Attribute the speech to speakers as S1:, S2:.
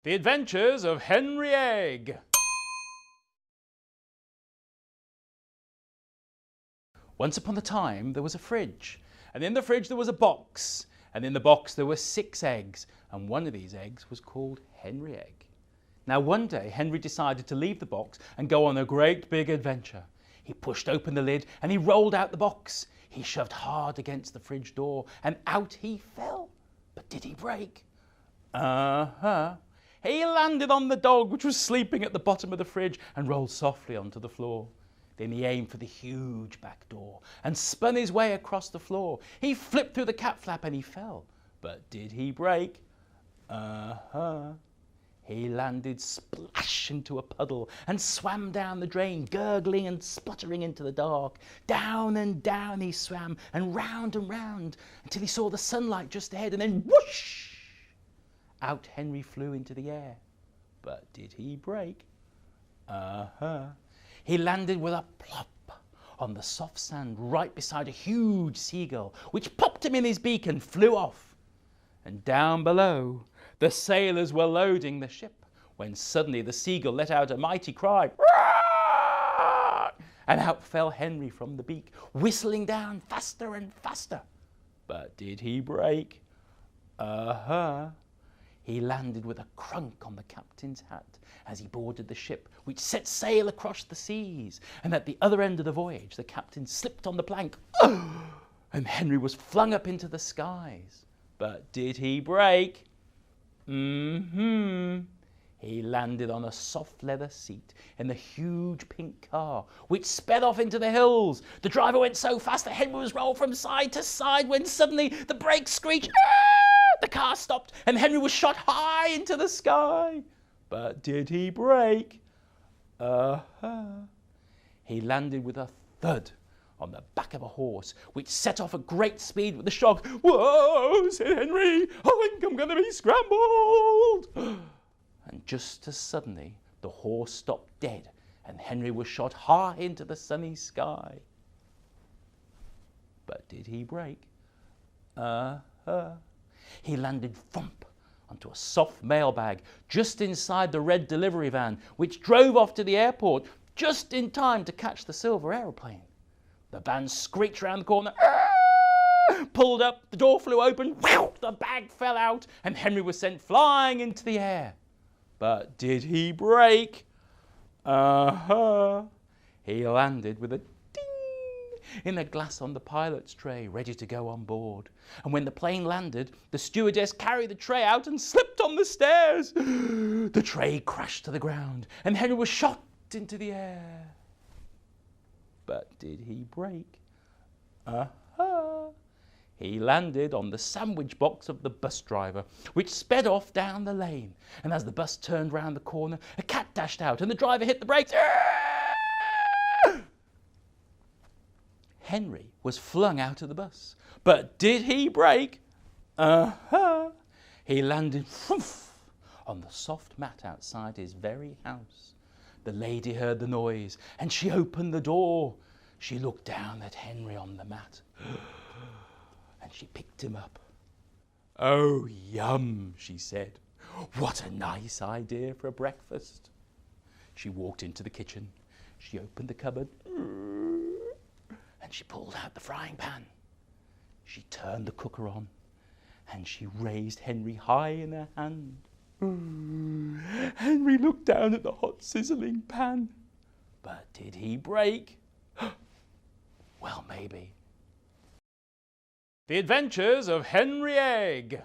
S1: The Adventures of Henry Egg. Once upon a time there was a fridge, and in the fridge there was a box, and in the box there were 6 eggs, and one of these eggs was called Henry Egg. Now one day Henry decided to leave the box and go on a great big adventure. He pushed open the lid and he rolled out the box. He shoved hard against the fridge door and out he fell. But did he break? He landed on the dog, which was sleeping at the bottom of the fridge, and rolled softly onto the floor. Then he aimed for the huge back door and spun his way across the floor. He flipped through the cat flap and he fell. But did he break? He landed splash into a puddle and swam down the drain, gurgling and spluttering into the dark. Down and down he swam and round until he saw the sunlight just ahead, and then whoosh! Out Henry flew into the air. But did he break? He landed with a plop on the soft sand right beside a huge seagull, which popped him in his beak and flew off. And down below, the sailors were loading the ship, when suddenly the seagull let out a mighty cry. And out fell Henry from the beak, whistling down faster and faster. But did he break? He landed with a crunk on the captain's hat as he boarded the ship, which set sail across the seas. And at the other end of the voyage, the captain slipped on the plank, and Henry was flung up into the skies. But did he break? He landed on a soft leather seat in the huge pink car, which sped off into the hills. The driver went so fast that Henry was rolled from side to side when suddenly the brakes screeched. The car stopped and Henry was shot high into the sky. But did he break? He landed with a thud on the back of a horse, which set off at great speed with a shock. "Whoa," said Henry, "I think I'm going to be scrambled." And just as suddenly, the horse stopped dead and Henry was shot high into the sunny sky. But did he break? He landed thump onto a soft mailbag just inside the red delivery van, which drove off to the airport just in time to catch the silver aeroplane. The van screeched round the corner, pulled up, the door flew open, the bag fell out, and Henry was sent flying into the air. But did he break? He landed with a in a glass on the pilot's tray, ready to go on board. And when the plane landed, the stewardess carried the tray out and slipped on the stairs. The tray crashed to the ground and Henry was shot into the air. But did he break? He landed on the sandwich box of the bus driver, which sped off down the lane. And as the bus turned round the corner, a cat dashed out and the driver hit the brakes. Henry was flung out of the bus. But did he break? He landed on the soft mat outside his very house. The lady heard the noise and she opened the door. She looked down at Henry on the mat and she picked him up. "Oh, yum," she said. "What a nice idea for a breakfast." She walked into the kitchen. She opened the cupboard. And she pulled out the frying pan. She turned the cooker on and she raised Henry high in her hand. Henry looked down at the hot sizzling pan. But did he break? Well, maybe. The Adventures of Henry Egg.